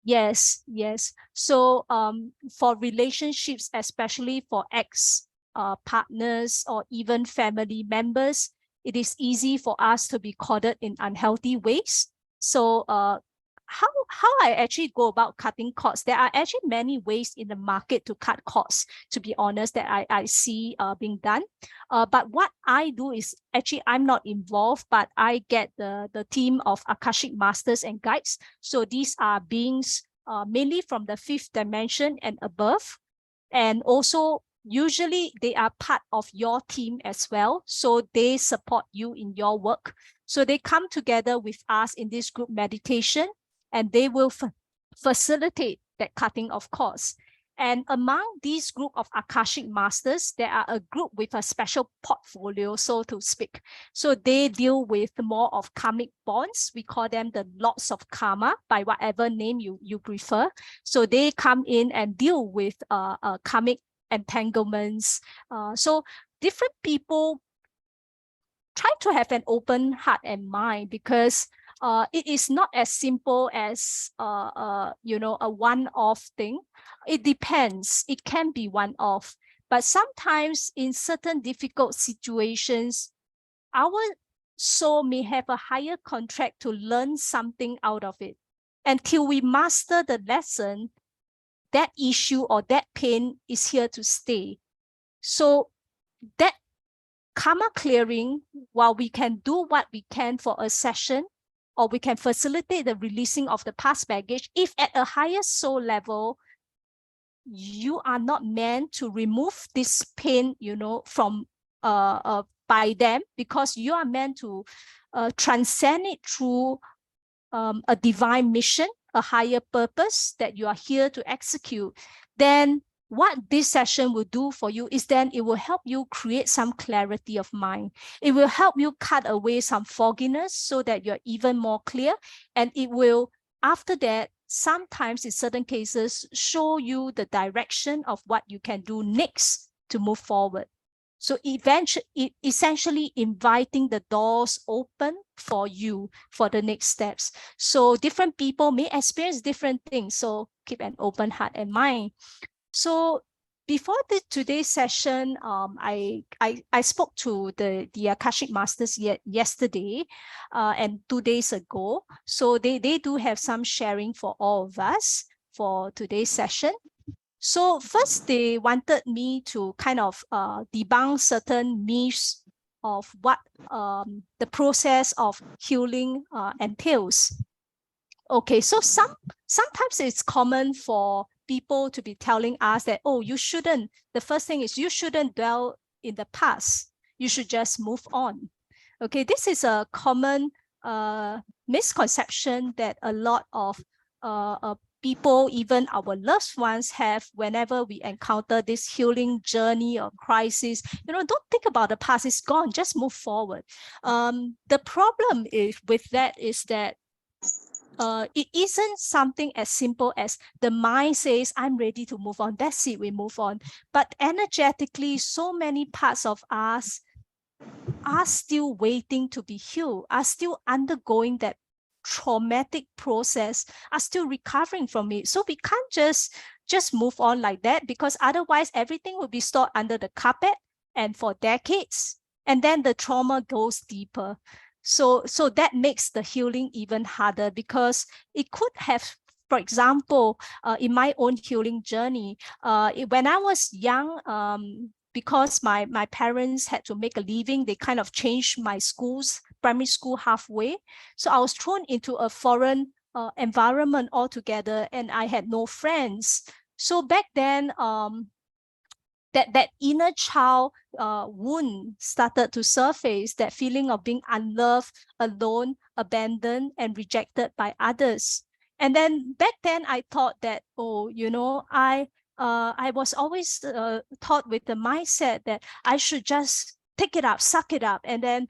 Yes, yes. So for relationships, especially for ex partners or even family members, it is easy for us to be caught in unhealthy ways. So how I actually go about cutting costs? There are actually many ways in the market to cut costs, to be honest, that I see being done. But what I do is actually I'm not involved, but I get the team of Akashic Masters and Guides. So these are beings mainly from the fifth dimension and above. And also, usually they are part of your team as well. So they support you in your work. So they come together with us in this group meditation, and they will facilitate that cutting of costs. And among these group of Akashic Masters, there are a group with a special portfolio, so to speak. So they deal with more of karmic bonds. We call them the Lords of Karma, by whatever name you prefer. So they come in and deal with karmic entanglements. So different people try to have an open heart and mind, because it is not as simple as a one-off thing. It depends. It can be one-off, but sometimes in certain difficult situations, our soul may have a higher contract to learn something out of it. Until we master the lesson, that issue or that pain is here to stay. So that karma clearing, while we can do what we can for a session, or we can facilitate the releasing of the past baggage, if at a higher soul level, you are not meant to remove this pain, from by them, because you are meant to transcend it through a divine mission, a higher purpose that you are here to execute, then what this session will do for you is then it will help you create some clarity of mind. It will help you cut away some fogginess so that you're even more clear. And it will, after that, sometimes in certain cases, show you the direction of what you can do next to move forward. So eventually, essentially inviting the doors open for you for the next steps. So different people may experience different things. So keep an open heart and mind. So before today's session, I spoke to the Akashic Masters yesterday and 2 days ago. So they do have some sharing for all of us for today's session. So first, they wanted me to kind of debunk certain myths of what the process of healing entails. Okay, so sometimes it's common for people to be telling us that, oh, you shouldn't, the first thing is you shouldn't dwell in the past. You should just move on. Okay, this is a common misconception that a lot of people, even our loved ones, have whenever we encounter this healing journey or crisis. Don't think about the past, it's gone, just move forward. The problem with that is that it isn't something as simple as the mind says, I'm ready to move on. That's it, we move on. But energetically, so many parts of us are still waiting to be healed, are still undergoing that traumatic process, are still recovering from it. So we can't just move on like that, because otherwise everything will be stored under the carpet and for decades. And then the trauma goes deeper. So that makes the healing even harder, because it could have, for example, in my own healing journey, when I was young, because my parents had to make a living, they kind of changed my primary school halfway. So I was thrown into a foreign environment altogether, and I had no friends. So back then, that inner child wound started to surface, that feeling of being unloved, alone, abandoned, and rejected by others. And then back then I thought that, oh, I was always taught with the mindset that I should just take it up, suck it up, and then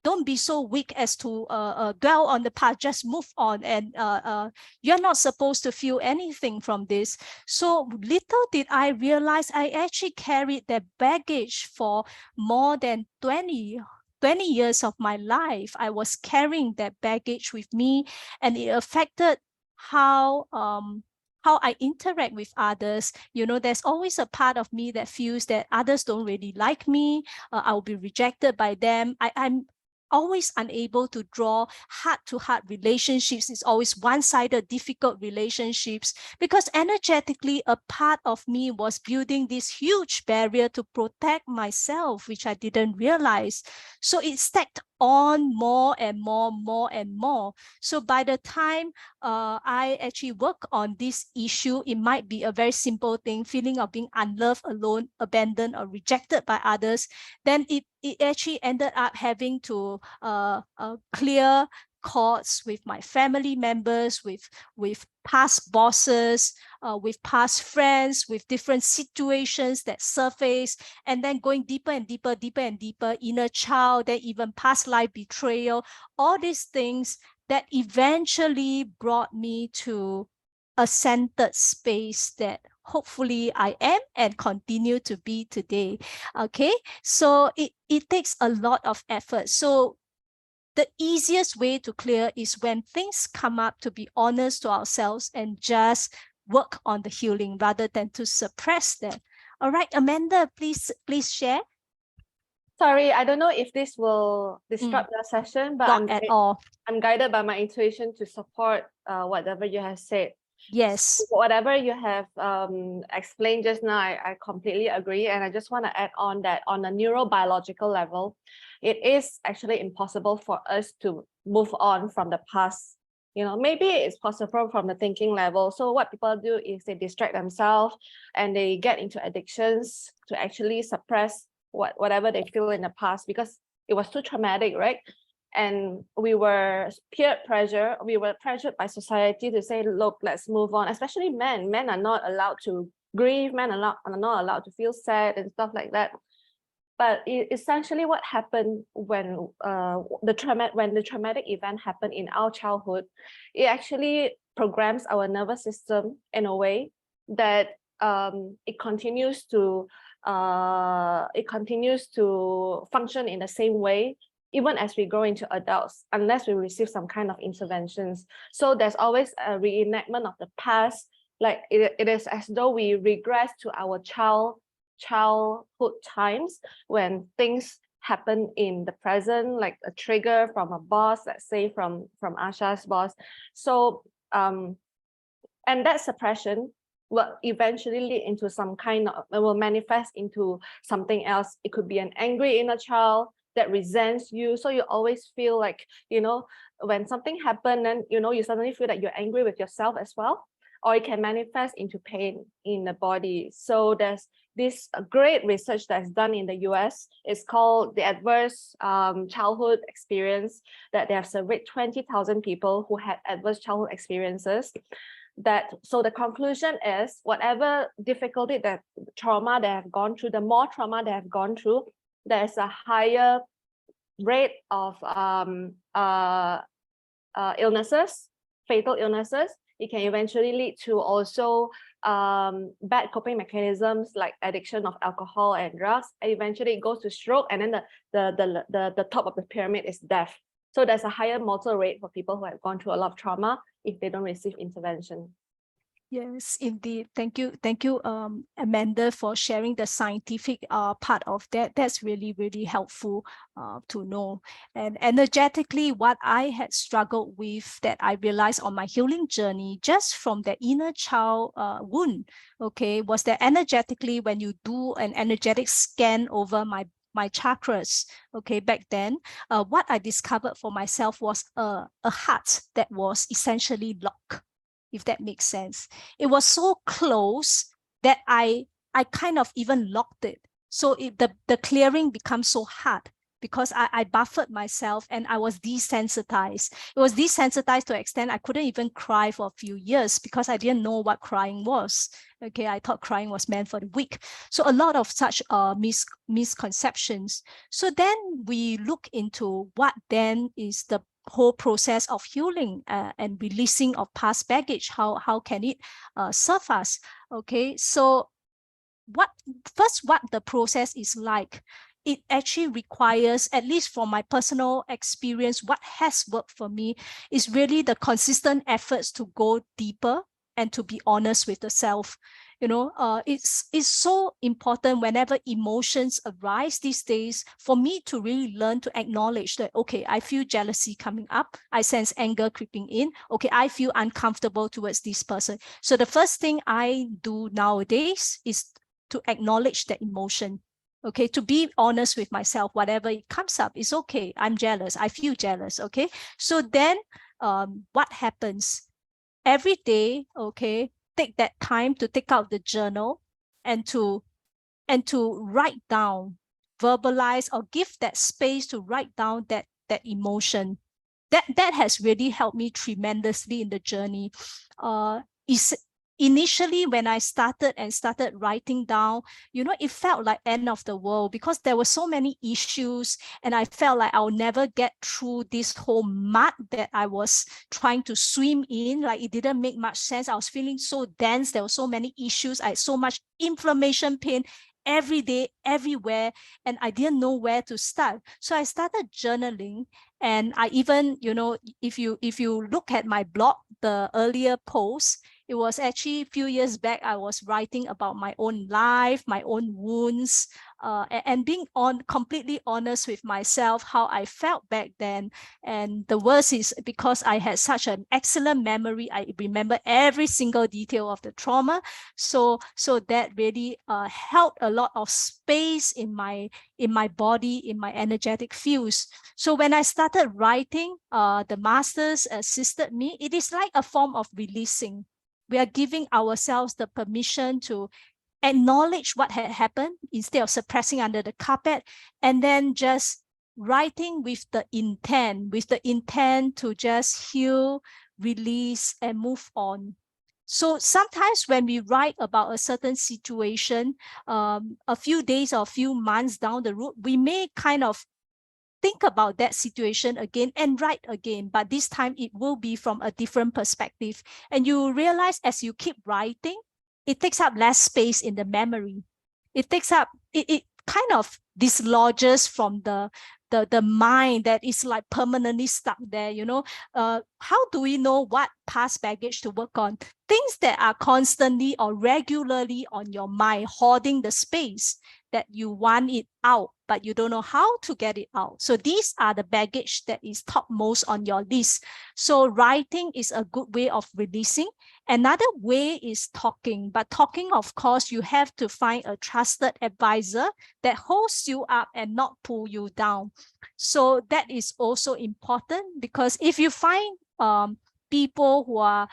don't be so weak as to dwell on the past, just move on. And you're not supposed to feel anything from this. So little did I realize I actually carried that baggage for more than 20 years of my life. I was carrying that baggage with me, and it affected how I interact with others. You know, there's always a part of me that feels that others don't really like me. I'll be rejected by them. I'm always unable to draw heart-to-heart relationships. It's always one-sided, difficult relationships, because energetically, a part of me was building this huge barrier to protect myself, which I didn't realize. So it stacked on more and more. So by the time I actually work on this issue, it might be a very simple thing, feeling of being unloved, alone, abandoned, or rejected by others. Then it actually ended up having to clear cords with my family members, with past bosses, with past friends, with different situations that surface, and then going deeper and deeper, inner child, then even past life betrayal, all these things that eventually brought me to a centered space that hopefully I am and continue to be today. Okay, so it takes a lot of effort. So the easiest way to clear is when things come up, to be honest to ourselves and just work on the healing rather than to suppress them. All right, Amanda, please share. Sorry, I don't know if this will disrupt the session, but Not at all. I'm guided by my intuition to support whatever you have said. Yes. So whatever you have explained just now, I completely agree. And I just want to add on that on a neurobiological level, it is actually impossible for us to move on from the past. You know, maybe it's possible from the thinking level. So what people do is they distract themselves and they get into addictions to actually suppress whatever they feel in the past, because it was too traumatic, right? And we were peer pressure, we were pressured by society to say, look, let's move on, especially men. Men are not allowed to grieve, men are not allowed to feel sad and stuff like that. But essentially what happened when the traumatic event happened in our childhood, it actually programs our nervous system in a way that it continues to function in the same way even as we grow into adults, unless we receive some kind of interventions. So there's always a reenactment of the past, like it is as though we regress to our childhood times when things happen in the present, like a trigger from a boss, let's say from Asha's boss. So and that suppression will eventually lead into some kind of, it will manifest into something else. It could be an angry inner child that resents you. So you always feel like, you know, when something happened, then, you know, you suddenly feel that you're angry with yourself as well, or it can manifest into pain in the body. So there's this great research that's done in the US. It's called the Adverse Childhood Experience, that they have surveyed 20,000 people who had adverse childhood experiences. So the conclusion is, whatever difficulty, that trauma they have gone through, the more trauma they have gone through, there's a higher rate of illnesses, fatal illnesses. It can eventually lead to also bad coping mechanisms like addiction of alcohol and drugs. And eventually it goes to stroke, and then the top of the pyramid is death. So there's a higher mortal rate for people who have gone through a lot of trauma if they don't receive intervention. Yes, indeed. Thank you, Amanda, for sharing the scientific part of that. That's really, really helpful to know. And energetically, what I had struggled with, that I realized on my healing journey, just from the inner child wound, okay, was that energetically, when you do an energetic scan over my chakras, okay, back then, what I discovered for myself was a heart that was essentially locked, if that makes sense. It was so close that I kind of even locked it. So the clearing becomes so hard because I buffered myself and I was desensitized. It was desensitized to an extent I couldn't even cry for a few years because I didn't know what crying was. Okay, I thought crying was meant for the weak. So a lot of such misconceptions. So then we look into what then is the whole process of healing and releasing of past baggage. How can it serve us? Okay, so what the process is like. it actually requires, at least from my personal experience, what has worked for me is really the consistent efforts to go deeper and to be honest with the self. It's so important whenever emotions arise these days for me to really learn to acknowledge that, okay, I feel jealousy coming up. I sense anger creeping in. Okay, I feel uncomfortable towards this person. So the first thing I do nowadays is to acknowledge that emotion. Okay, to be honest with myself, whatever it comes up, it's okay. I'm jealous. I feel jealous. Okay, so then what happens? Every day, okay, take that time to take out the journal and to write down, verbalize, or give that space to write down that emotion. That has really helped me tremendously in the journey. Is Initially when I started writing down, it felt like end of the world because there were so many issues, and I felt like I'll never get through this whole mud that I was trying to swim in. Like, it didn't make much sense. I was feeling so dense. There were so many issues. I had so much inflammation, pain every day, everywhere, and I didn't know where to start. So I started journaling, and I even, if you look at my blog, the earlier posts, it was actually a few years back, I was writing about my own life, my own wounds, and being completely honest with myself, how I felt back then. And the worst is because I had such an excellent memory, I remember every single detail of the trauma. So that really held a lot of space in my body, in my energetic fields. So when I started writing, the masters assisted me. It is like a form of releasing. We are giving ourselves the permission to acknowledge what had happened instead of suppressing under the carpet, and then just writing with the intent to just heal, release, and move on. So sometimes when we write about a certain situation, a few days or a few months down the road, we may kind of think about that situation again and write again, but this time it will be from a different perspective. And you realize as you keep writing, it takes up less space in the memory. It kind of dislodges from the mind that is like permanently stuck there. How do we know what past baggage to work on? Things that are constantly or regularly on your mind, hoarding the space that you want it out, but you don't know how to get it out. So these are the baggage that is topmost on your list. So writing is a good way of releasing. Another way is talking, but talking, of course, you have to find a trusted advisor that holds you up and not pull you down. So that is also important, because if you find people who are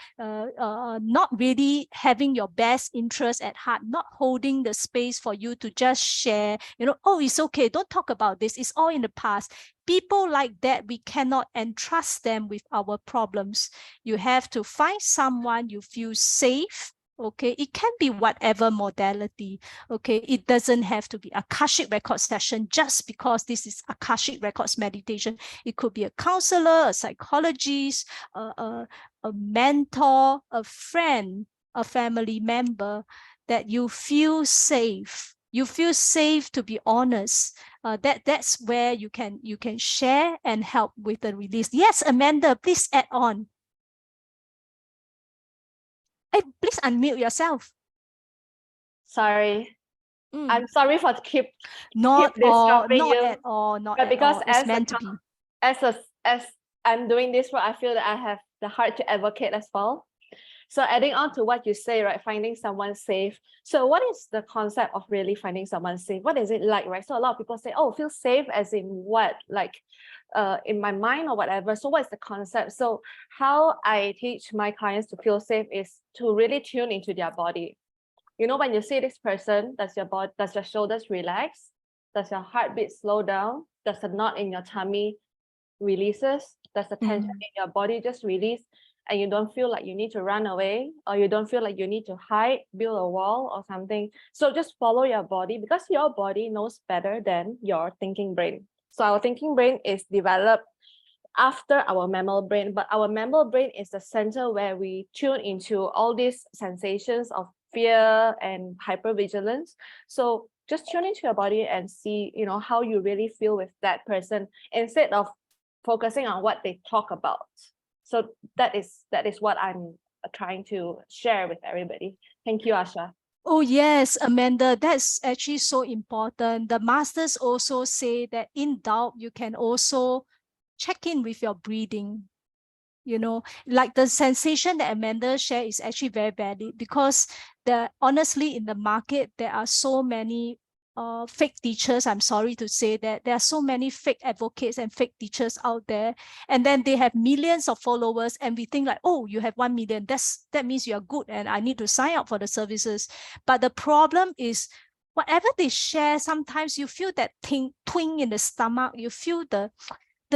not really having your best interest at heart, not holding the space for you to just share, oh, it's okay, don't talk about this, it's all in the past. People like that, we cannot entrust them with our problems. You have to find someone you feel safe. Okay, it can be whatever modality. Okay, it doesn't have to be Akashic Records session just because this is Akashic Records meditation. It could be a counselor, a psychologist, a mentor, a friend, a family member that you feel safe. You feel safe to be honest. That's where you can share and help with the release. Yes, Amanda, please add on. Hey, please unmute yourself. Sorry. I'm sorry for keep not disturbing not you. at all, not But at because all. It's meant to be. As I'm doing this work, I feel that I have the heart to advocate as well. So adding on to what you say, right, finding someone safe. So what is the concept of really finding someone safe? What is it like, right? So a lot of people say, oh, feel safe as in what? Like in my mind or whatever. So what is the concept? So how I teach my clients to feel safe is to really tune into their body. When you see this person, does your shoulders relax? Does your heartbeat slow down? Does the knot in your tummy releases? Does the tension in your body just release? And you don't feel like you need to run away, or you don't feel like you need to hide, build a wall or something. So just follow your body, because your body knows better than your thinking brain. So our thinking brain is developed after our mammal brain, but our mammal brain is the center where we tune into all these sensations of fear and hypervigilance. So just tune into your body and see, you know, how you really feel with that person instead of focusing on what they talk about. So that is what I'm trying to share with everybody. Thank you, Asha. Oh, yes, Amanda, that's actually so important. The masters also say that in doubt, you can also check in with your breathing. You know, like the sensation that Amanda shared is actually very valid, because honestly, in the market, there are so many fake teachers. I'm sorry to say that there are so many fake advocates and fake teachers out there, and then they have millions of followers, and we think like, oh, you have 1 million, that means you are good and I need to sign up for the services. But the problem is, whatever they share, sometimes you feel that twing in the stomach, you feel the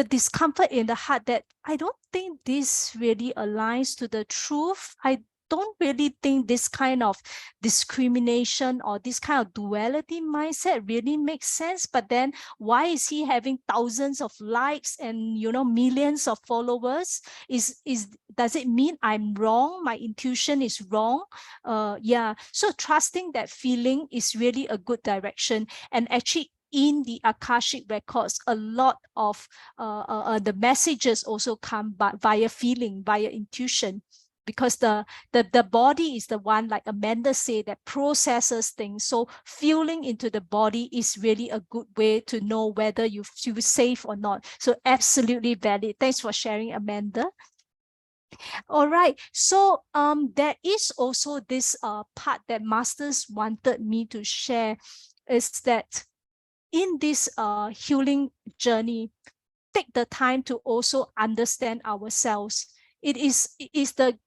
discomfort in the heart, that I don't think this really aligns to the truth. I don't really think this kind of discrimination or this kind of duality mindset really makes sense. But then why is he having thousands of likes and, you know, millions of followers? Does it mean I'm wrong? My intuition is wrong? Yeah. So trusting that feeling is really a good direction. And actually, in the Akashic records, a lot of the messages also come via feeling, via intuition, because the body is the one, like Amanda said, that processes things. So feeling into the body is really a good way to know whether you feel safe or not. So absolutely valid. Thanks for sharing, Amanda. All right. So there is also this part that masters wanted me to share, is that in this healing journey, take the time to also understand ourselves. It is the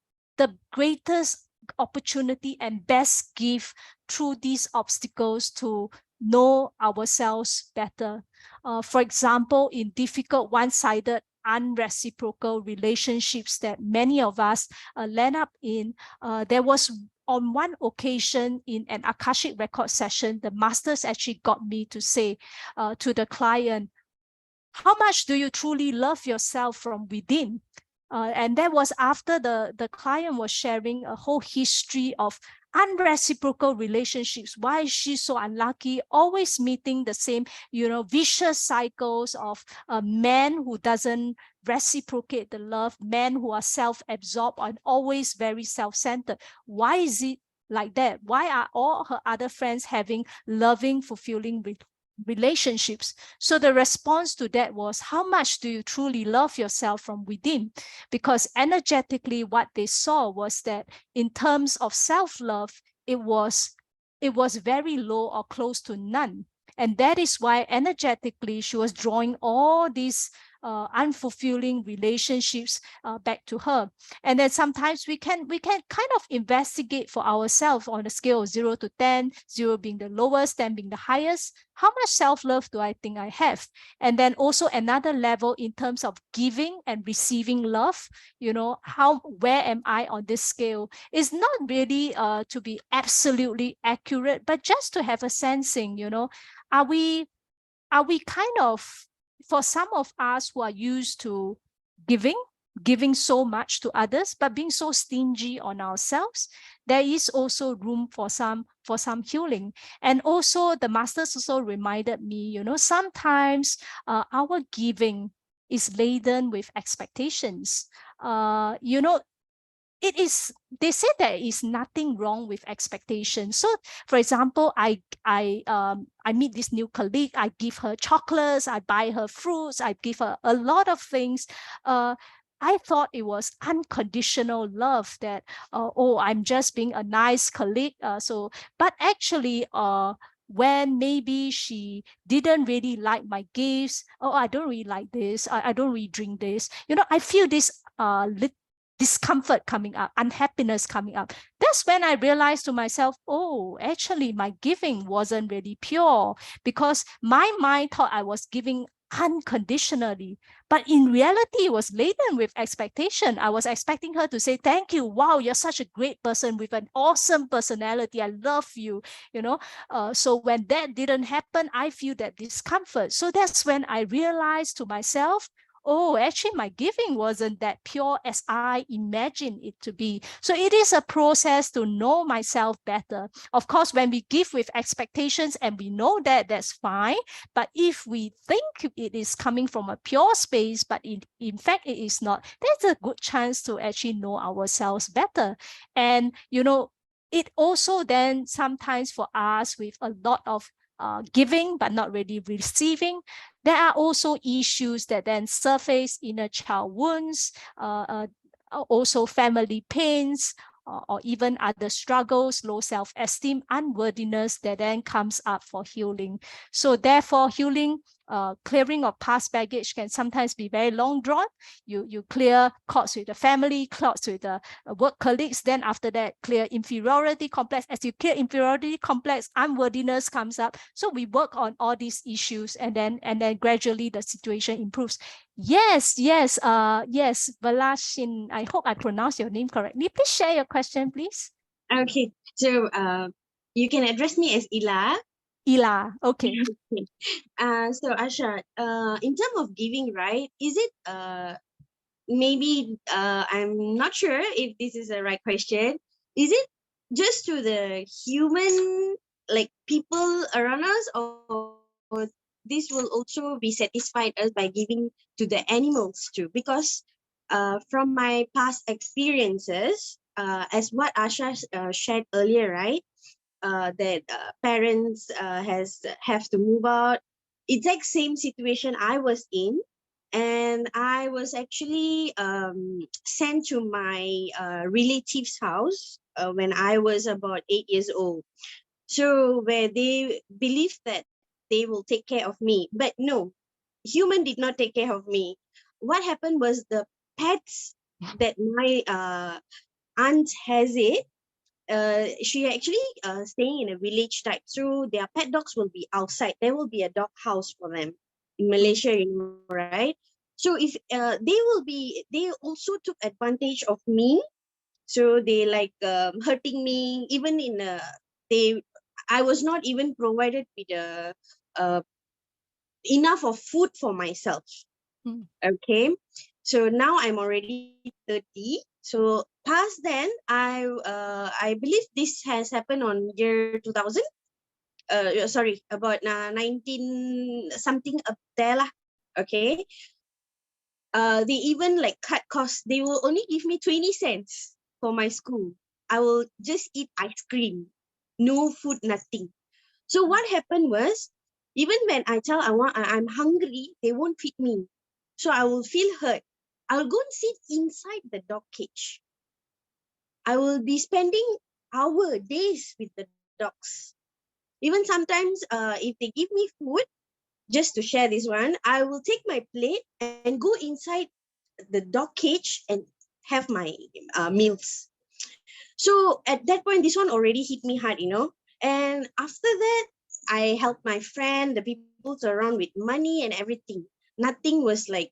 greatest opportunity and best gift through these obstacles to know ourselves better. For example, in difficult, one-sided, unreciprocal relationships that many of us land up in, there was on one occasion in an Akashic record session, the masters actually got me to say to the client, how much do you truly love yourself from within? And that was after the client was sharing a whole history of unreciprocal relationships. Why is she so unlucky? Always meeting the same, you know, vicious cycles of a man who doesn't reciprocate the love, men who are self-absorbed and always very self-centered. Why is it like that? Why are all her other friends having loving, fulfilling relationships? So the response to that was, how much do you truly love yourself from within? Because energetically, what they saw was that in terms of self-love, it was very low or close to none. And that is why energetically she was drawing all these unfulfilling relationships back to her. And then sometimes we can kind of investigate for ourselves on a scale of 0 to 10, 0 being the lowest, 10 being the highest. How much self-love do I think I have? And then also another level in terms of giving and receiving love, you know, where am I on this scale? Is not really to be absolutely accurate, but just to have a sensing, you know, are we kind of, for some of us who are used to giving so much to others, but being so stingy on ourselves, there is also room for some healing. And also the masters also reminded me, you know, sometimes our giving is laden with expectations. You know, they say there is nothing wrong with expectation. So for example, I meet this new colleague, I give her chocolates, I buy her fruits, I give her a lot of things. I thought it was unconditional love, that oh, I'm just being a nice colleague. But actually when maybe she didn't really like my gifts, oh, I don't really like this, I don't really drink this, you know, I feel this discomfort coming up, unhappiness coming up. That's when I realized to myself, oh, actually my giving wasn't really pure, because my mind thought I was giving unconditionally, but in reality it was laden with expectation. I was expecting her to say, thank you, wow, you're such a great person with an awesome personality, I love you, you know. So when that didn't happen, I feel that discomfort. So that's when I realized to myself, oh, actually my giving wasn't that pure as I imagined it to be. So it is a process to know myself better. Of course, when we give with expectations and we know that, that's fine. But if we think it is coming from a pure space, but in fact it is not, there's a good chance to actually know ourselves better. And, you know, it also then sometimes for us with a lot of giving but not really receiving, there are also issues that then surface: inner child wounds, also family pains, or even other struggles, low self-esteem, unworthiness that then comes up for healing. So therefore, healing, clearing of past baggage can sometimes be very long drawn. You clear cords with the family, cords with the work colleagues, then after that clear inferiority complex. As you clear inferiority complex, unworthiness comes up. So we work on all these issues, and then gradually the situation improves. Yes, Valashin, I hope I pronounced your name correctly. Please share your question, please. Okay, so you can address me as Ila. Ila, okay. So Asha, in terms of giving, right? Is it maybe I'm not sure if this is the right question. Is it just to the human, like people around us, or this will also be satisfied us by giving to the animals too? Because from my past experiences, as what Asha shared earlier, right? That parents have to move out. Exact same situation I was in, and I was actually sent to my relative's house when I was about 8 years old. So where they believed that they will take care of me, but no, human did not take care of me. What happened was the pets that my aunt has it, she actually staying in a village type, so their pet dogs will be outside. There will be a dog house for them in Malaysia, you know, right? So if they also took advantage of me. So they like hurting me, even in they I was not even provided with uh, enough of food for myself. Okay, so now I'm already 30. So past then, I believe this has happened on year 2000. Sorry, about 19 something up there lah. Okay, they even like cut costs. They will only give me 20 cents for my school. I will just eat ice cream, no food, nothing. So what happened was, even when I tell I'm hungry, they won't feed me. So I will feel hurt. I'll go and sit inside the dog cage. I will be spending hours, days with the dogs. Even sometimes, if they give me food, just to share this one, I will take my plate and go inside the dog cage and have my meals. So at that point, this one already hit me hard, you know. And after that, I helped my friend, the people around with money and everything. Nothing was like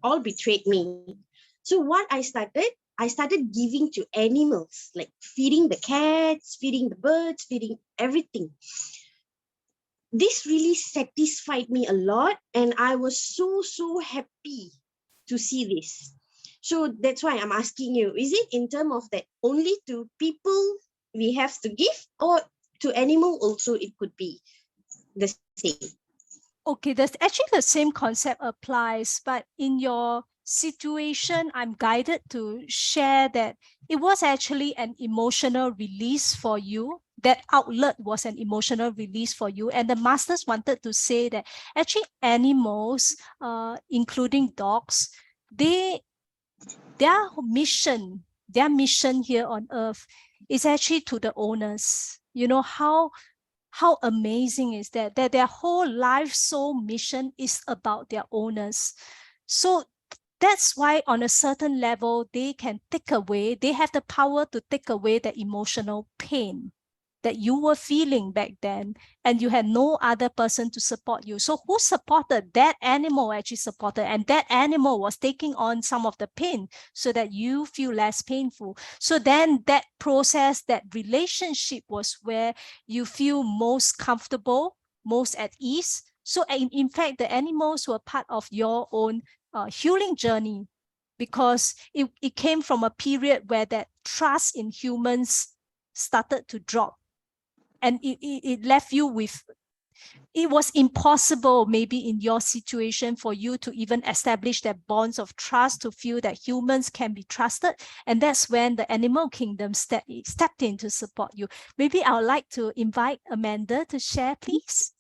all betrayed me. So what I started giving to animals, like feeding the cats, feeding the birds, feeding everything. This really satisfied me a lot, and I was so happy to see this. So that's why I'm asking you, is it in terms of that only to people we have to give, or to animal also it could be the same? Okay, that's actually the same concept applies, but in your situation, I'm guided to share that it was actually an emotional release for you. That outlet was an emotional release for you. And the masters wanted to say that actually animals, including dogs, their mission here on earth is actually to the owners. You know, how amazing is that their whole life soul mission is about their owners. So that's why on a certain level they have the power to take away the emotional pain that you were feeling back then, and you had no other person to support you. So who supported? That animal actually supported, and that animal was taking on some of the pain so that you feel less painful. So then that process, that relationship was where you feel most comfortable, most at ease. So in fact, the animals were part of your own healing journey, because it came from a period where that trust in humans started to drop, and it left you with, it was impossible maybe in your situation for you to even establish that bonds of trust, to feel that humans can be trusted. And that's when the animal kingdom stepped in to support you. Maybe I would like to invite Amanda to share, please.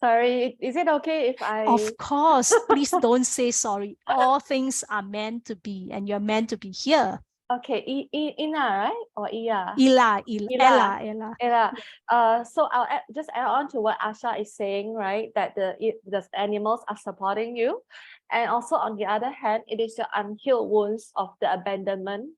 Sorry, is it okay if I... Of course, please don't say sorry. All things are meant to be, and you're meant to be here. Okay, Ina, right? Or Iya? Ella. So I'll just add on to what Asha is saying, right? That the animals are supporting you. And also on the other hand, it is your unhealed wounds of the abandonment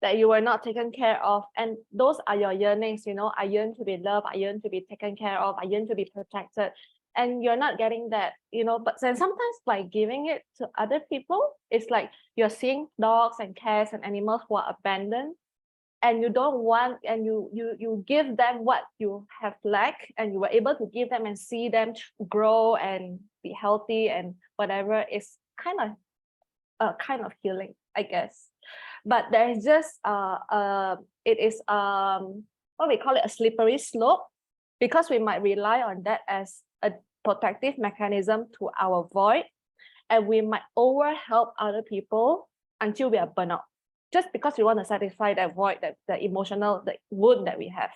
that you were not taken care of. And those are your yearnings, you know, I yearn to be loved, I yearn to be taken care of, I yearn to be protected. And you're not getting that, you know, but then sometimes by giving it to other people, it's like you're seeing dogs and cats and animals who are abandoned, and you don't want, and you give them what you have lacked, and you were able to give them and see them grow and be healthy and whatever, is kind of healing, I guess. But there is just it is what we call it, a slippery slope, because we might rely on that as a protective mechanism to our void, and we might over help other people until we are burnt out, just because we want to satisfy that void, that the emotional, the wound that we have.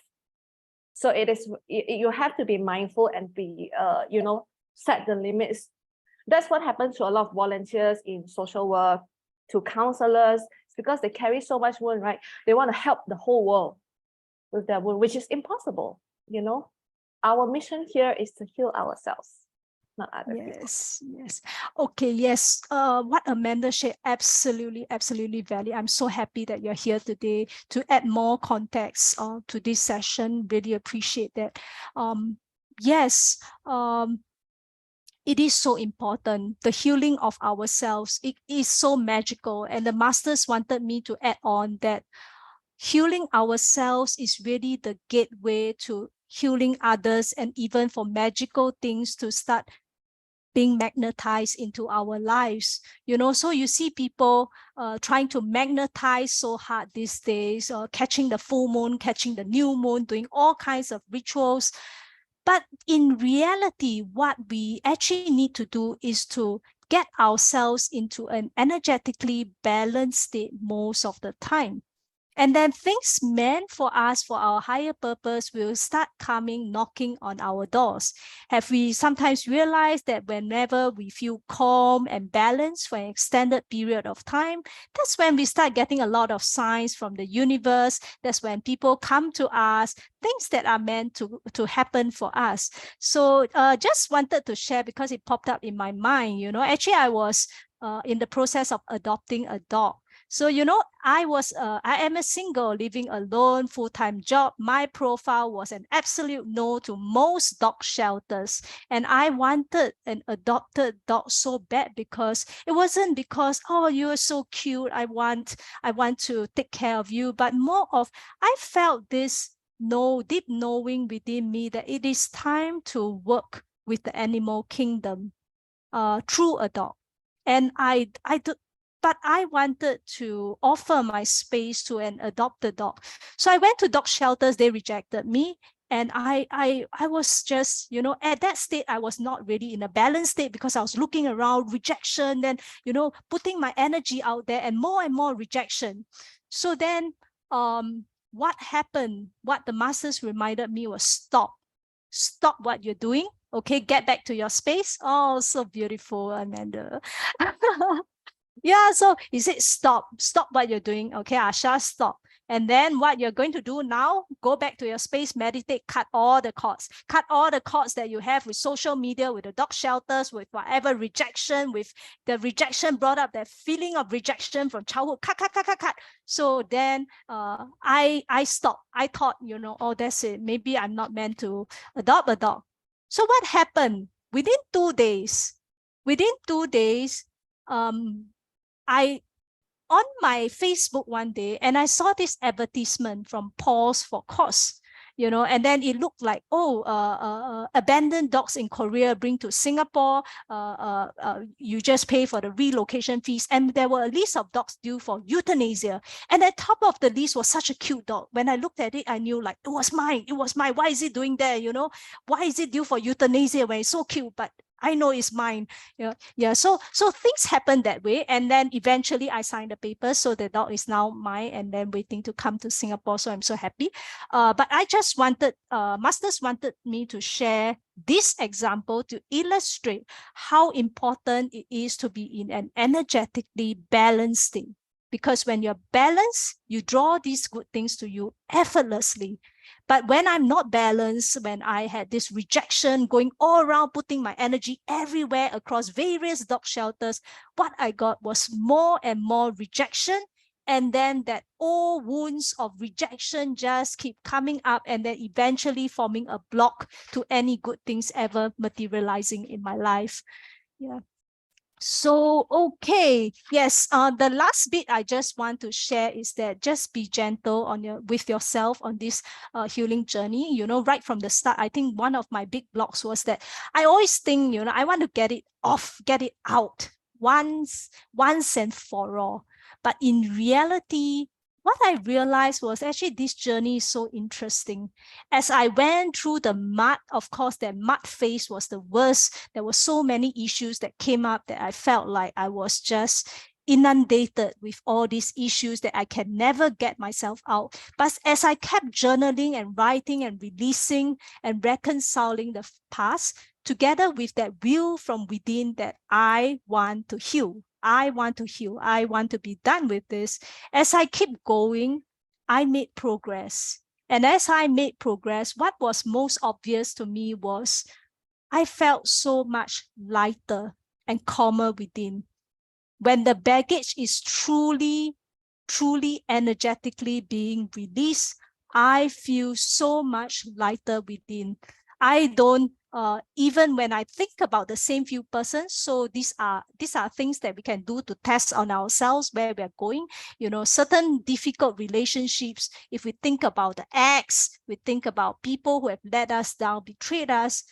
So it is, you have to be mindful and be you know, set the limits. That's what happens to a lot of volunteers in social work, to counselors, because they carry so much wound, right? They want to help the whole world with their wound, which is impossible, you know. Our mission here is to heal ourselves, not other people. Yes. Okay, yes. What Amanda shared, absolutely valid. I'm so happy that you're here today to add more context to this session. Really appreciate that. Yes, it is so important. The healing of ourselves, it is so magical. And the masters wanted me to add on that healing ourselves is really the gateway to healing others, and even for magical things to start being magnetized into our lives. You know, so you see people trying to magnetize so hard these days, catching the full moon, catching the new moon, doing all kinds of rituals. But in reality, what we actually need to do is to get ourselves into an energetically balanced state most of the time. And then things meant for us, for our higher purpose, will start coming, knocking on our doors. Have we sometimes realized that whenever we feel calm and balanced for an extended period of time, that's when we start getting a lot of signs from the universe. That's when people come to us, things that are meant to happen for us. So just wanted to share because it popped up in my mind. You know, actually I was in the process of adopting a dog. So, you know, I am a single, living alone, full-time job. My profile was an absolute no to most dog shelters. And I wanted an adopted dog so bad, because it wasn't because, oh, you're so cute, I want to take care of you, but more of, I felt this deep knowing within me that it is time to work with the animal kingdom through a dog. And but I wanted to offer my space to an adopted dog. So I went to dog shelters, they rejected me. And I was just, you know, at that state, I was not really in a balanced state, because I was looking around, rejection, then, you know, putting my energy out there, and more rejection. So then what happened, what the masters reminded me was stop what you're doing. Okay, get back to your space. Oh, so beautiful, Amanda. Yeah, so he said, stop what you're doing. Okay, Asha, stop. And then what you're going to do now, go back to your space, meditate, cut all the cords that you have with social media, with the dog shelters, with whatever rejection, with the rejection brought up, that feeling of rejection from childhood, cut. So then I stopped. I thought, you know, oh, that's it. Maybe I'm not meant to adopt a dog. So what happened? Within 2 days, I on my Facebook one day, and I saw this advertisement from Pause for Cause. and then it looked like, abandoned dogs in Korea bring to Singapore, you just pay for the relocation fees. And there were a list of dogs due for euthanasia. And at top of the list was such a cute dog. When I looked at it, I knew like, it was mine. Why is it doing there? Why is it due for euthanasia when it's so cute? But I know it's mine. So things happen that way. And then eventually I signed the paper. So the dog is now mine and then waiting to come to Singapore. So I'm so happy. But I just wanted, Masters wanted me to share this example to illustrate how important it is to be in an energetically balanced state. Because when you're balanced, you draw these good things to you effortlessly. But when I'm not balanced, when I had this rejection going all around, putting my energy everywhere across various dog shelters, what I got was more and more rejection. And then that old wounds of rejection just keep coming up and then eventually forming a block to any good things ever materializing in my life. Yeah. So, okay, yes, the last bit I just want to share is that just be gentle with yourself on this healing journey. Right from the start, I think one of my big blocks was that I always think, I want to get it off, get it out once and for all. But in reality, what I realized was actually this journey is so interesting. As I went through the mud, of course, that mud phase was the worst. There were so many issues that came up that I felt like I was just inundated with all these issues that I can never get myself out. But as I kept journaling and writing and releasing and reconciling the past, together with that will from within that I want to heal. I want to heal. I want to be done with this. As I keep going, I made progress. And as I made progress, what was most obvious to me was I felt so much lighter and calmer within. When the baggage is truly energetically being released, I feel so much lighter within. I don't even when I think about the same few persons. So these are things that we can do to test on ourselves where we're going. Certain difficult relationships. If we think about the ex, we think about people who have let us down, betrayed us.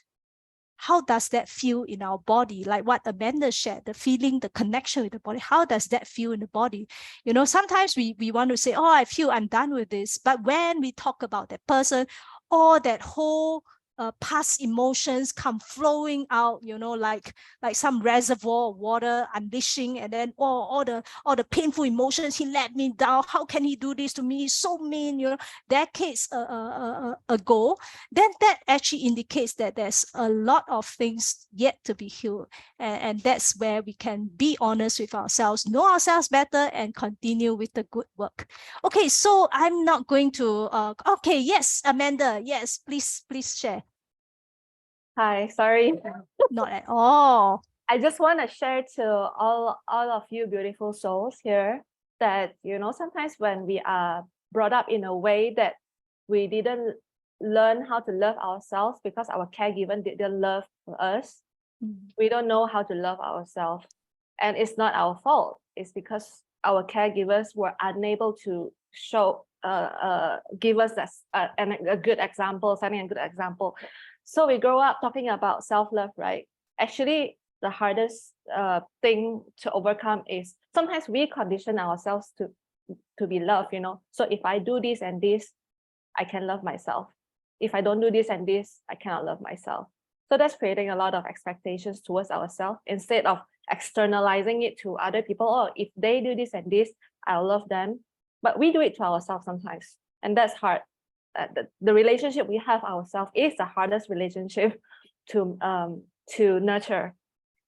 How does that feel in our body? Like what Amanda shared, the feeling, the connection with the body. How does that feel in the body? Sometimes we want to say, oh, I feel I'm done with this. But when we talk about that person, or that whole past emotions come flowing out, like some reservoir of water unleashing, and then all the painful emotions. He let me down. How can he do this to me? He's so mean, decades ago. Then that actually indicates that there's a lot of things yet to be healed. And that's where we can be honest with ourselves, know ourselves better, and continue with the good work. Okay, so I'm not going to, okay, yes, Amanda, yes, please share. Hi, sorry. Not at all. I just want to share to all of you beautiful souls here that, sometimes when we are brought up in a way that we didn't learn how to love ourselves because our caregiver didn't love us, we don't know how to love ourselves. And it's not our fault. It's because our caregivers were unable to show, give us a good example, setting a good example. So we grow up talking about self-love, right? Actually, the hardest thing to overcome is sometimes we condition ourselves to be loved, So if I do this and this, I can love myself. If I don't do this and this, I cannot love myself. So that's creating a lot of expectations towards ourselves instead of externalizing it to other people. Oh, if they do this and this, I'll love them. But we do it to ourselves sometimes, and that's hard. The relationship we have ourselves is the hardest relationship to nurture.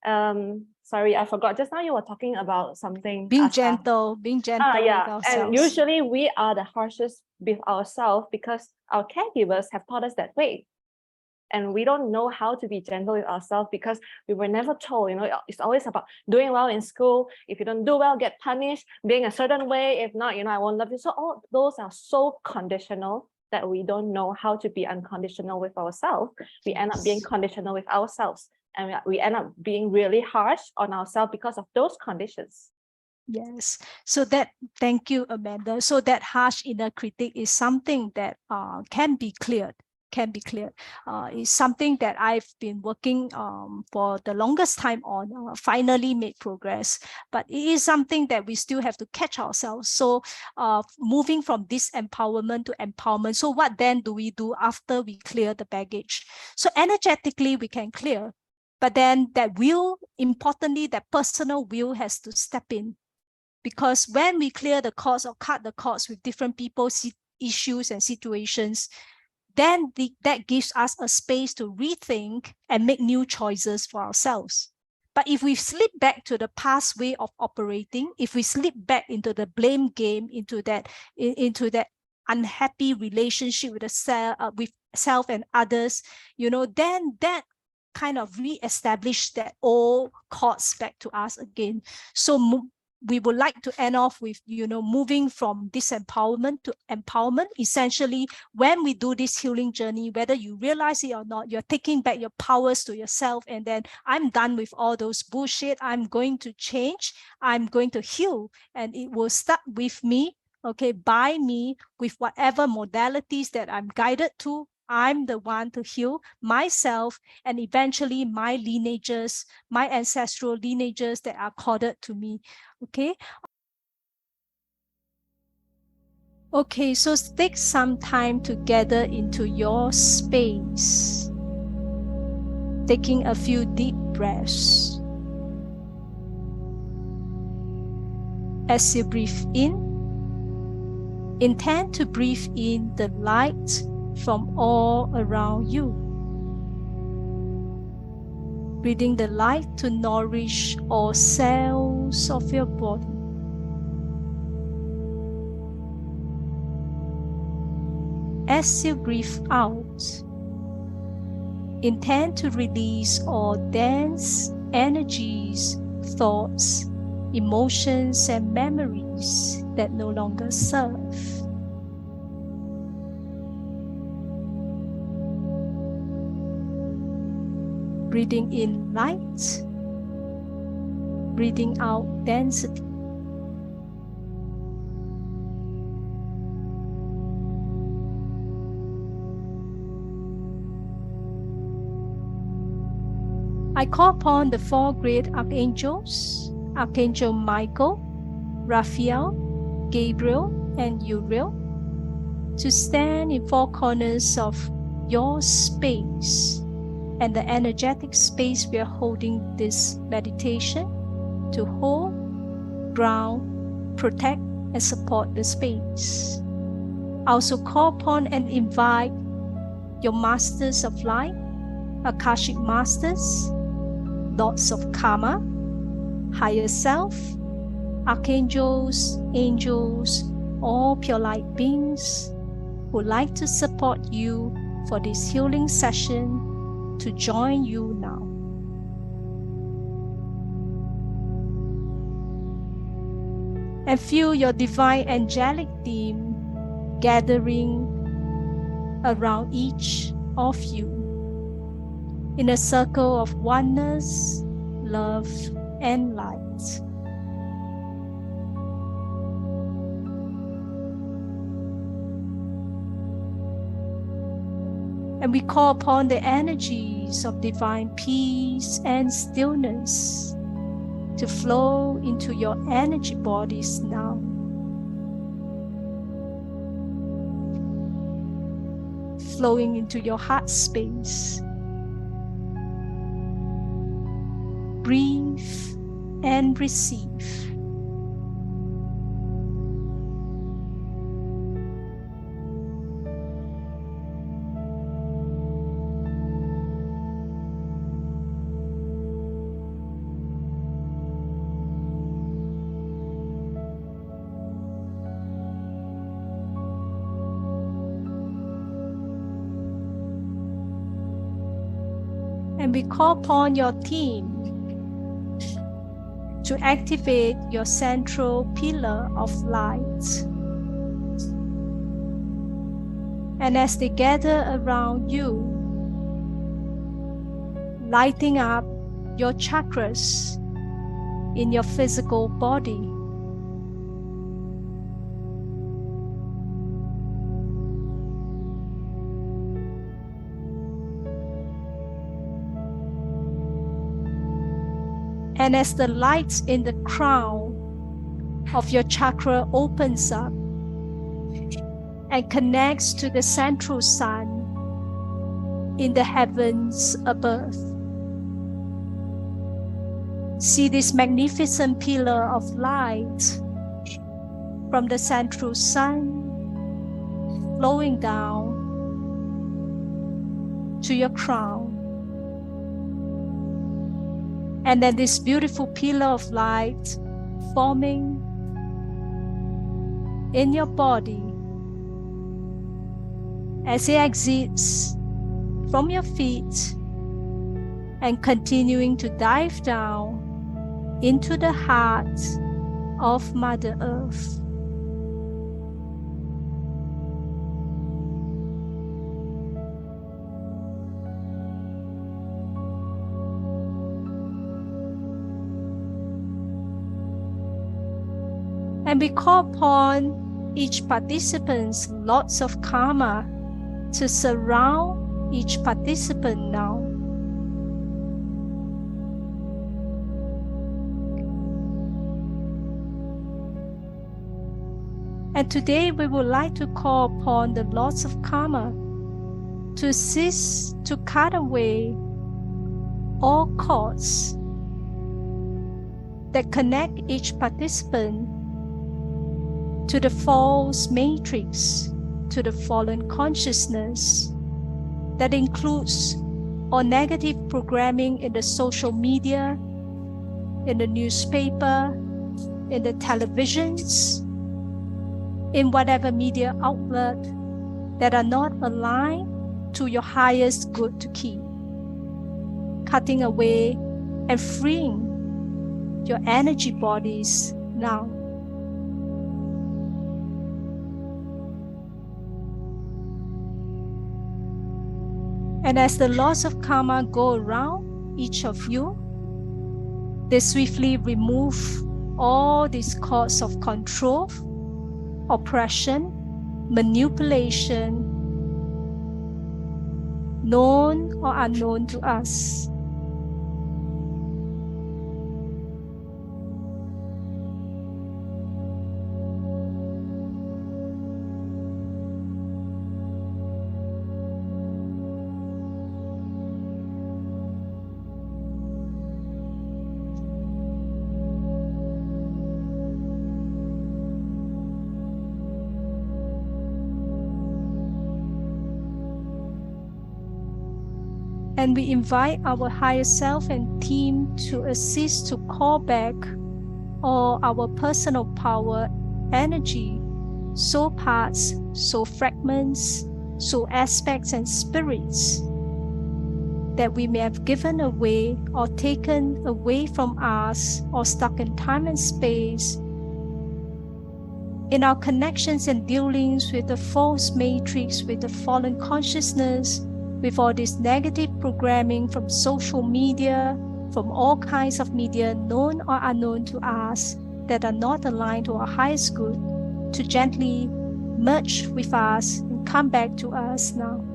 Sorry, I forgot. Just now you were talking about something. Being Asha. gentle with ourselves. And usually we are the harshest with ourselves because our caregivers have taught us that way. And we don't know how to be gentle with ourselves because we were never told, it's always about doing well in school. If you don't do well, get punished, being a certain way. If not, I won't love you. So all those are so conditional that we don't know how to be unconditional with ourselves. We end up being conditional with ourselves. And we end up being really harsh on ourselves because of those conditions. Yes. So thank you, Amanda. So that harsh inner critic is something that can be cleared. It's something that I've been working for the longest time on, finally made progress. But it is something that we still have to catch ourselves. So moving from disempowerment to empowerment. So what then do we do after we clear the baggage? So energetically, we can clear. But then that will, importantly, that personal will has to step in. Because when we clear the cords or cut the cords with different people's issues and situations, then that gives us a space to rethink and make new choices for ourselves. But if we slip back to the past way of operating, if we slip back into the blame game, into that unhappy relationship with self and others, then that kind of re-establish that old cords back to us again. So we would like to end off with, moving from disempowerment to empowerment. Essentially, when we do this healing journey, whether you realize it or not, you're taking back your powers to yourself. And then I'm done with all those bullshit. I'm going to change. I'm going to heal. And it will start with me, okay, by me, with whatever modalities that I'm guided to. I'm the one to heal myself and eventually my lineages, my ancestral lineages that are coded to me. Okay. Okay, so take some time to gather into your space, taking a few deep breaths. As you breathe in, intend to breathe in the light from all around you. Breathing the light to nourish all cells of your body. As you breathe out, intend to release all dense energies, thoughts, emotions, and memories that no longer serve. Breathing in light, breathing out density. I call upon the four great archangels, Archangel Michael, Raphael, Gabriel, and Uriel, to stand in four corners of your space and the energetic space we are holding this meditation, to hold, ground, protect, and support the space. I also call upon and invite your masters of light, Akashic masters, lords of karma, higher self, archangels, angels, all pure light beings who would like to support you for this healing session, to join you now. And feel your divine angelic team gathering around each of you in a circle of oneness, love, and light. And we call upon the energies of divine peace and stillness to flow into your energy bodies now. Flowing into your heart space. Breathe and receive. And we call upon your team to activate your central pillar of light. And as they gather around you, lighting up your chakras in your physical body, And as the light in the crown of your chakra opens up and connects to the central sun in the heavens above, see this magnificent pillar of light from the central sun flowing down to your crown. And then this beautiful pillar of light forming in your body as it exits from your feet and continuing to dive down into the heart of Mother Earth. And we call upon each participant's lots of karma to surround each participant now. And today we would like to call upon the lots of karma to assist to cut away all cords that connect each participant to the false matrix, to the fallen consciousness that includes all negative programming in the social media, in the newspaper, in the televisions, in whatever media outlet that are not aligned to your highest good to keep. Cutting away and freeing your energy bodies now. And as the laws of karma go around each of you, they swiftly remove all these cords of control, oppression, manipulation, known or unknown to us. And we invite our higher self and team to assist to call back all our personal power, energy, soul parts, soul fragments, soul aspects and spirits that we may have given away or taken away from us or stuck in time and space in our connections and dealings with the false matrix, with the fallen consciousness, with all this negative programming from social media, from all kinds of media known or unknown to us that are not aligned to our highest good, to gently merge with us and come back to us now.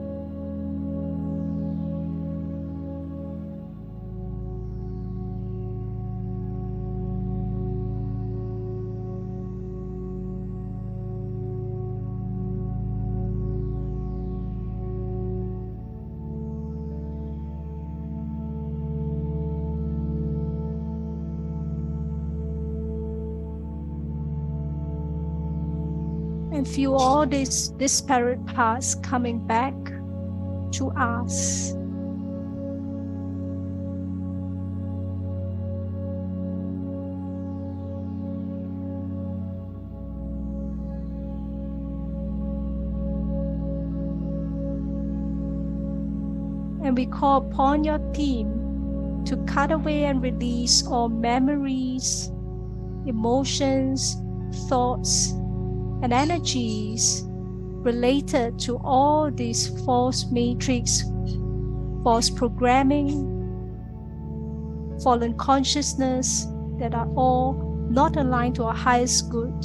And feel all these disparate parts coming back to us. And we call upon your team to cut away and release all memories, emotions, thoughts, and energies related to all these false matrix, false programming, fallen consciousness that are all not aligned to our highest good,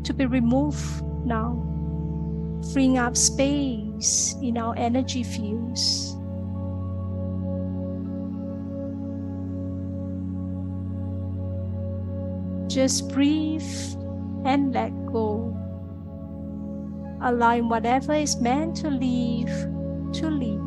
to be removed now, freeing up space in our energy fields. Just breathe and let go. Allowing whatever is meant to leave, to leave.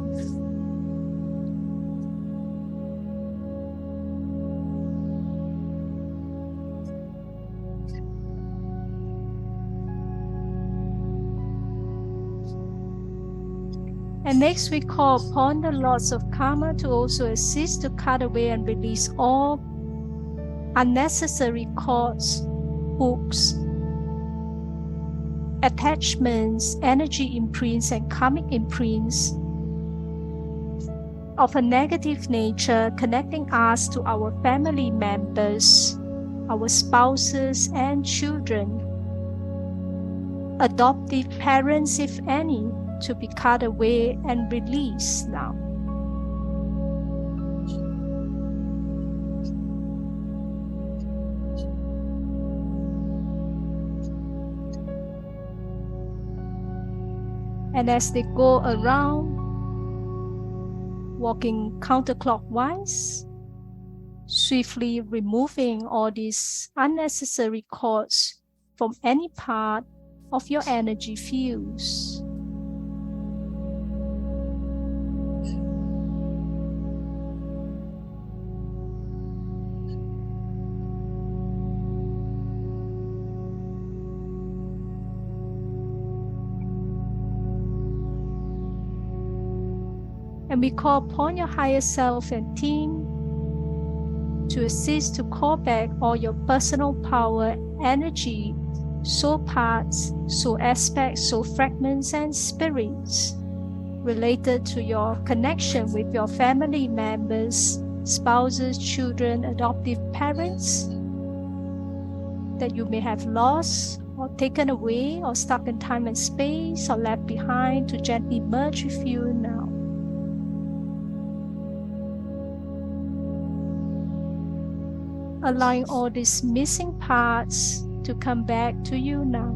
And next we call upon the Lords of Karma to also assist to cut away and release all unnecessary cords, hooks, attachments, energy imprints, and karmic imprints of a negative nature connecting us to our family members, our spouses and children, adoptive parents if any, to be cut away and released now. And as they go around, walking counterclockwise, swiftly removing all these unnecessary cords from any part of your energy fields. And we call upon your higher self and team to assist to call back all your personal power, energy, soul parts, soul aspects, soul fragments, and spirits related to your connection with your family members, spouses, children, adoptive parents that you may have lost or taken away or stuck in time and space or left behind, to gently merge with you now. Allowing all these missing parts to come back to you now.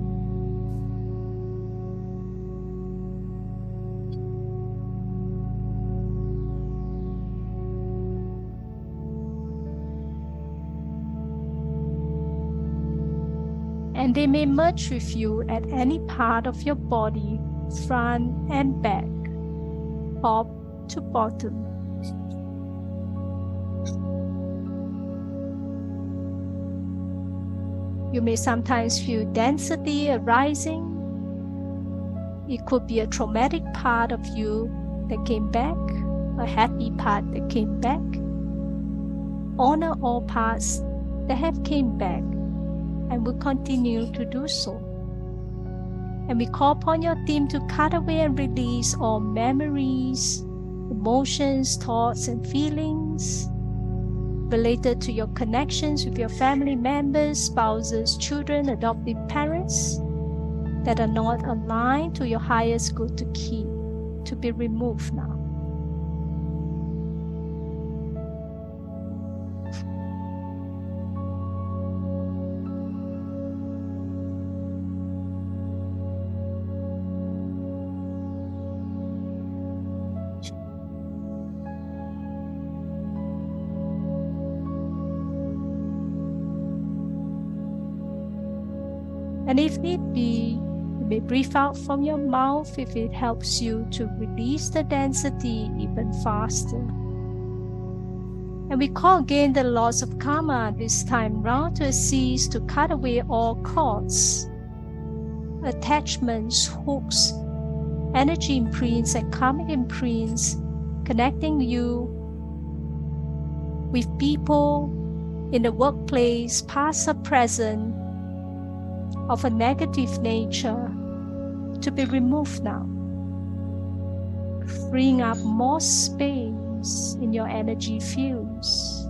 And they may merge with you at any part of your body, front and back, top to bottom. You may sometimes feel density arising. It could be a traumatic part of you that came back, a happy part that came back. Honor all parts that have came back and will continue to do so. And we call upon your team to cut away and release all memories, emotions, thoughts, and feelings related to your connections with your family members, spouses, children, adoptive parents that are not aligned to your highest good to keep, to be removed now. And if need be, you may breathe out from your mouth if it helps you to release the density even faster. And we call again the Lords of Karma this time round to assist to cut away all cords, attachments, hooks, energy imprints, and karmic imprints connecting you with people in the workplace, past or present, of a negative nature, to be removed now, freeing up more space in your energy fields.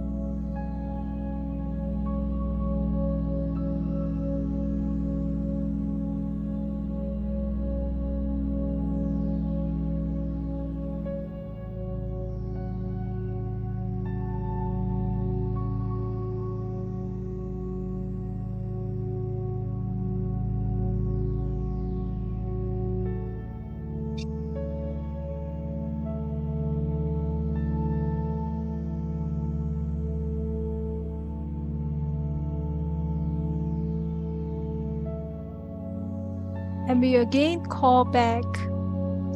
And we again call back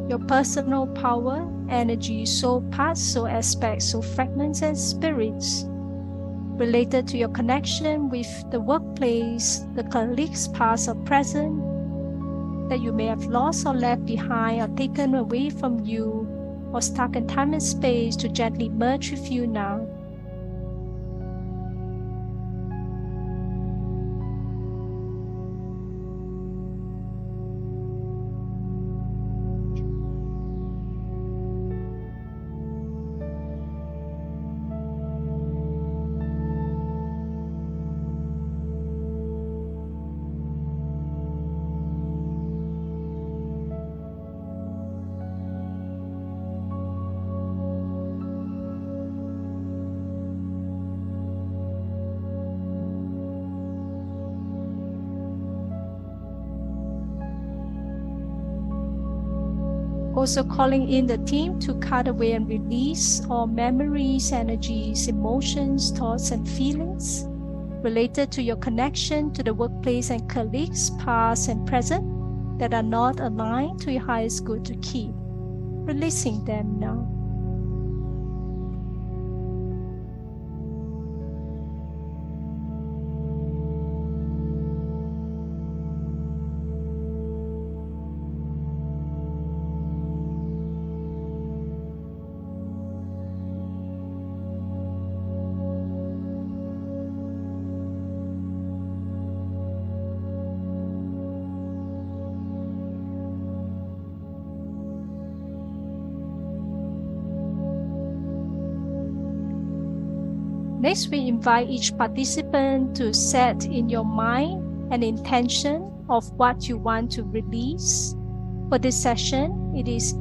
your personal power, energy, soul parts, soul aspects, soul fragments, and spirits related to your connection with the workplace, the colleagues, past or present, that you may have lost or left behind or taken away from you, or stuck in time and space, to gently merge with you now. Also calling in the team to cut away and release all memories, energies, emotions, thoughts, and feelings related to your connection to the workplace and colleagues, past and present, that are not aligned to your highest good to keep. Releasing them now. Next, we invite each participant to set in your mind an intention of what you want to release. For this session, it is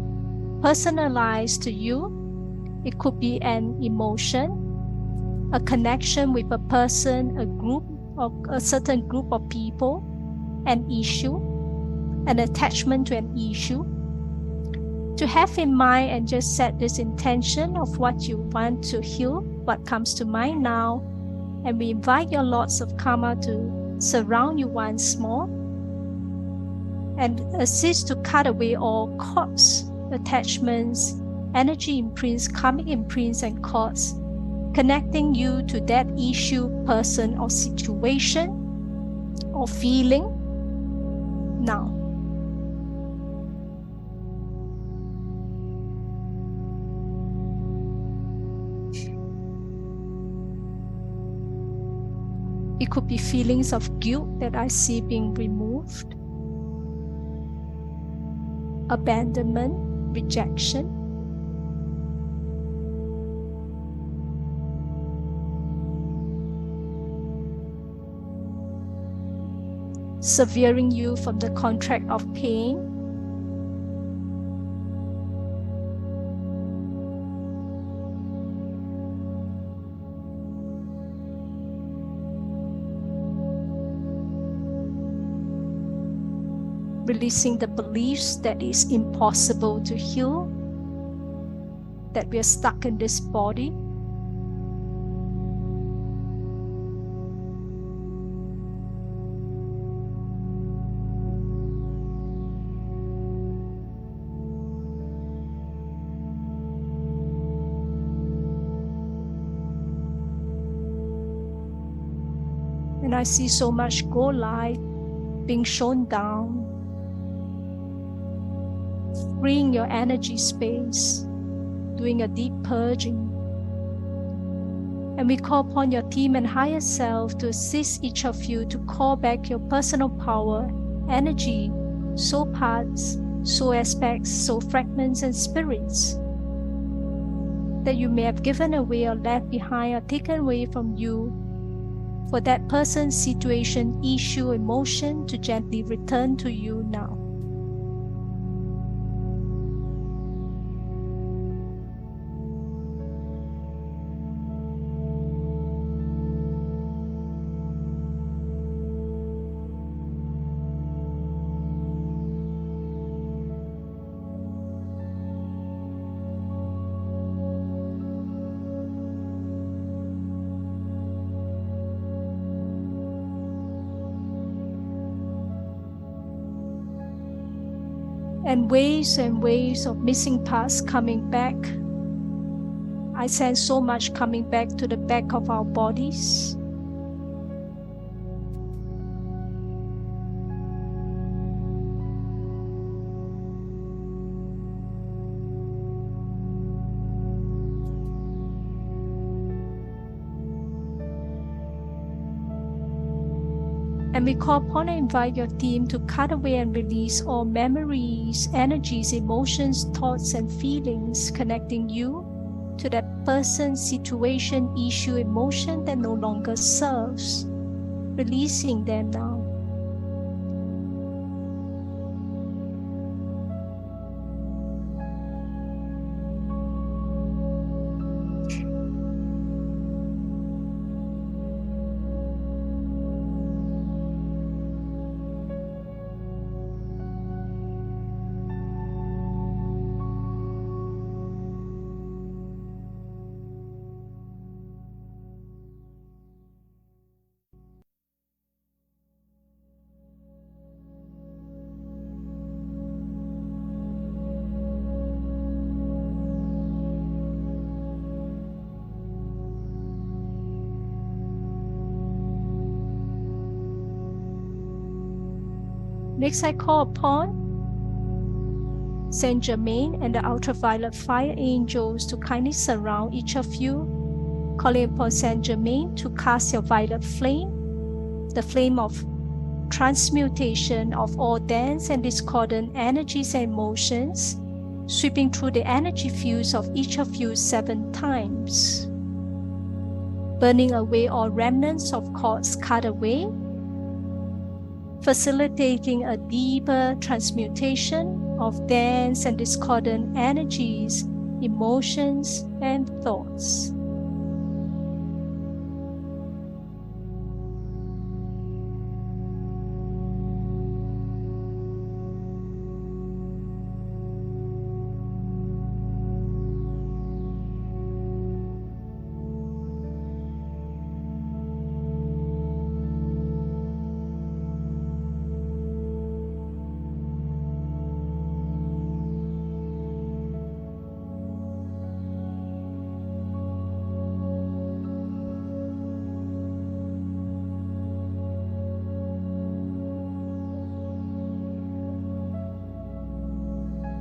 personalized to you. It could be an emotion, a connection with a person, a group, or a certain group of people, an issue, an attachment to an issue. To have in mind and just set this intention of what you want to heal, what comes to mind now, and we invite your lots of karma to surround you once more and assist to cut away all cords, attachments, energy imprints, karmic imprints, and cords, connecting you to that issue, person, or situation, or feeling now. It could be feelings of guilt that I see being removed, abandonment, rejection, severing you from the contract of pain, releasing the beliefs that it's impossible to heal, that we are stuck in this body. And I see so much gold light being shown down, freeing your energy space, doing a deep purging. And we call upon your team and higher self to assist each of you to call back your personal power, energy, soul parts, soul aspects, soul fragments, and spirits that you may have given away or left behind or taken away from you, for that person, situation, issue, emotion to gently return to you now. and waves of missing parts coming back. I sense so much coming back to the back of our bodies. And we call upon and invite your team to cut away and release all memories, energies, emotions, thoughts, and feelings connecting you to that person, situation, issue, emotion that no longer serves. Releasing them now. Next, I call upon Saint Germain and the ultraviolet fire angels to kindly surround each of you, calling upon Saint Germain to cast your violet flame, the flame of transmutation of all dense and discordant energies and emotions, sweeping through the energy fields of each of you 7 times, burning away all remnants of cords cut away, facilitating a deeper transmutation of dense and discordant energies, emotions, and thoughts.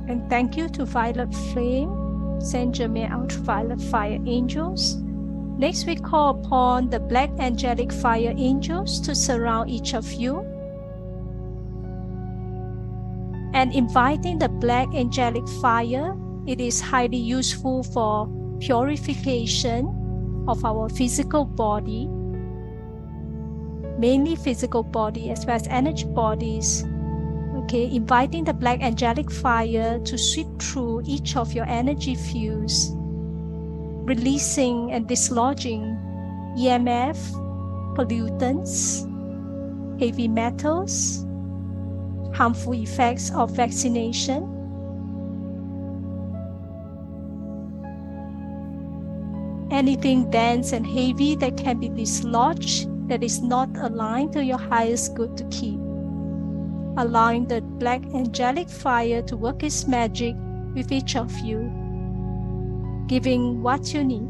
And thank you to Violet Flame, Saint Germain Ultraviolet Fire Angels. Next, we call upon the Black Angelic Fire Angels to surround each of you. And inviting the Black Angelic Fire, it is highly useful for purification of our physical body, mainly physical body as well as energy bodies. Okay, inviting the Black Angelic Fire to sweep through each of your energy fields, releasing and dislodging EMF, pollutants, heavy metals, harmful effects of vaccination, anything dense and heavy that can be dislodged that is not aligned to your highest good to keep. Allowing the Black Angelic Fire to work its magic with each of you, giving what you need.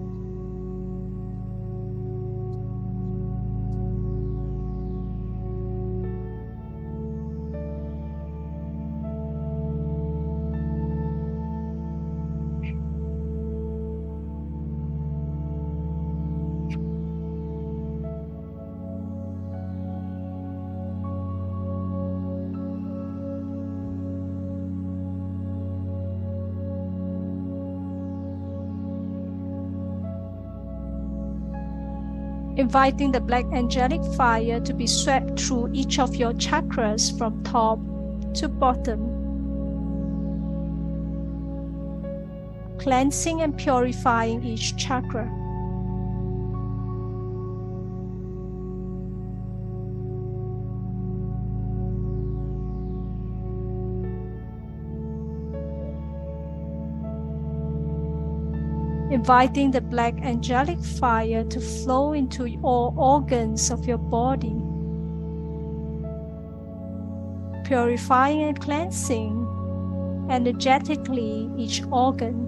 Inviting the Black Angelic Fire to be swept through each of your chakras from top to bottom, cleansing and purifying each chakra. Inviting the Black Angelic Fire to flow into all organs of your body, purifying and cleansing energetically each organ.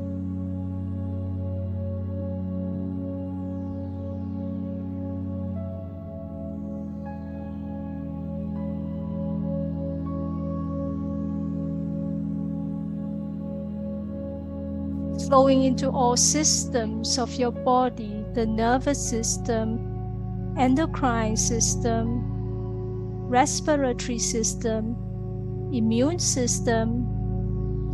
Flowing into all systems of your body, the nervous system, endocrine system, respiratory system, immune system,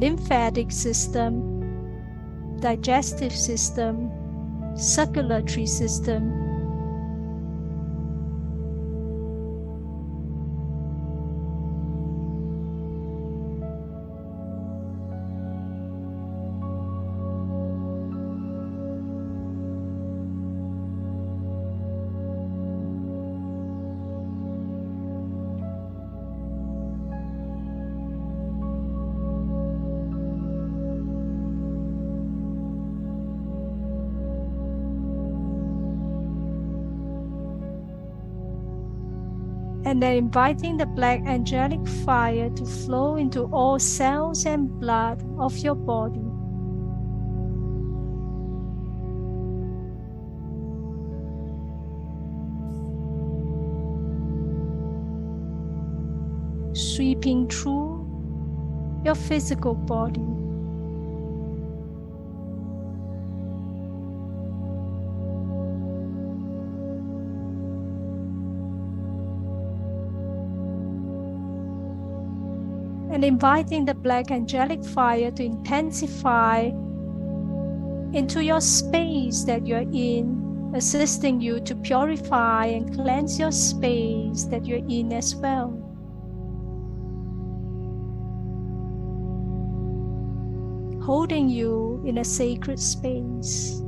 lymphatic system, digestive system, circulatory system. And then inviting the black angelic fire to flow into all cells and blood of your body. Sweeping through your physical body. And inviting the black angelic fire to intensify into your space that you're in, assisting you to purify and cleanse your space that you're in as well. Holding you in a sacred space.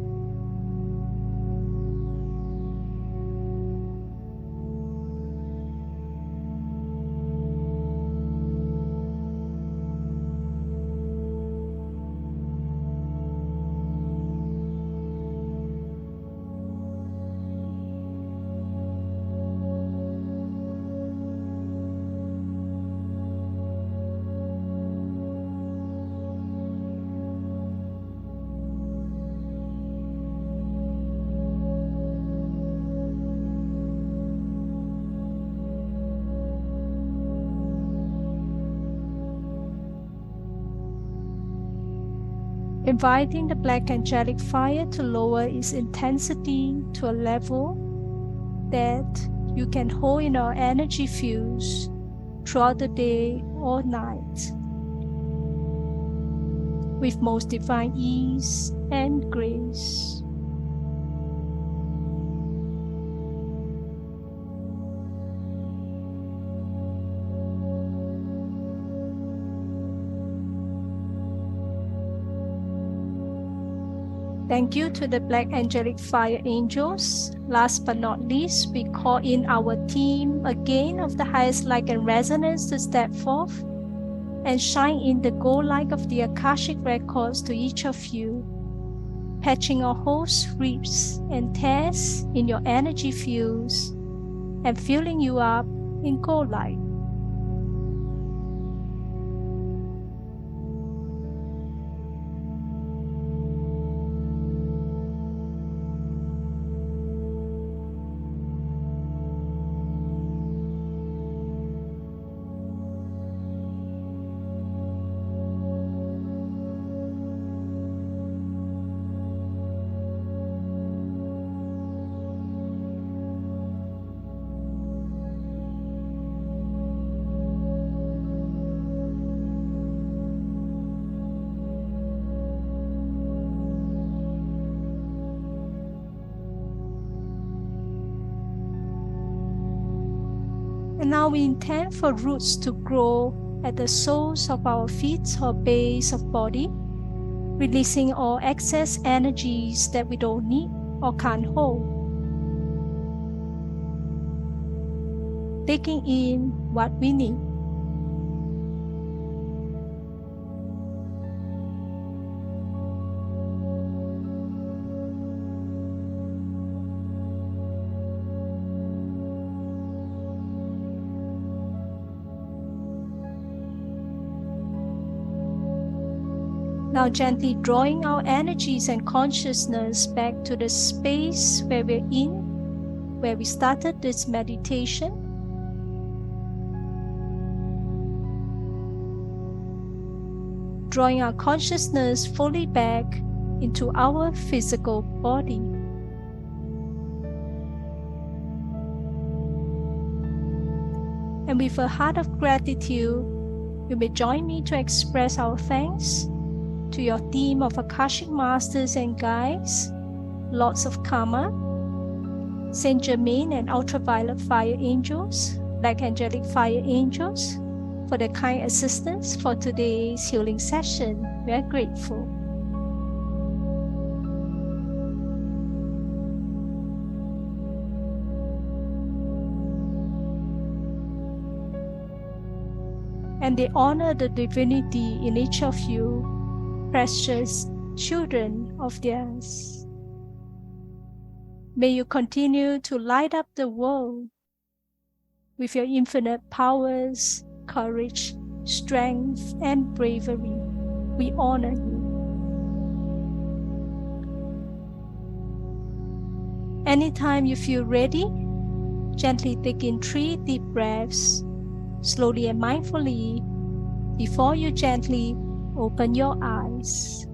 Inviting the black angelic fire to lower its intensity to a level that you can hold in our energy fields throughout the day or night with most divine ease and grace. Thank you to the Black Angelic Fire Angels. Last but not least, we call in our team again of the highest light and resonance to step forth and shine in the gold light of the Akashic Records to each of you, patching our holes, rips, and tears in your energy fields and filling you up in gold light. And now we intend for roots to grow at the soles of our feet or base of body, releasing all excess energies that we don't need or can't hold. Taking in what we need. Now gently drawing our energies and consciousness back to the space where we're in, where we started this meditation. Drawing our consciousness fully back into our physical body. And with a heart of gratitude, you may join me to express our thanks to your team of Akashic Masters and Guides, Lords of Karma, Saint Germain and Ultraviolet Fire Angels, Black Angelic Fire Angels, for their kind assistance for today's healing session. We are grateful. And they honor the divinity in each of you, precious children of theirs. May you continue to light up the world with your infinite powers, courage, strength, and bravery. We honor you. Anytime you feel ready, gently take in 3 deep breaths, slowly and mindfully, before you gently open your eyes.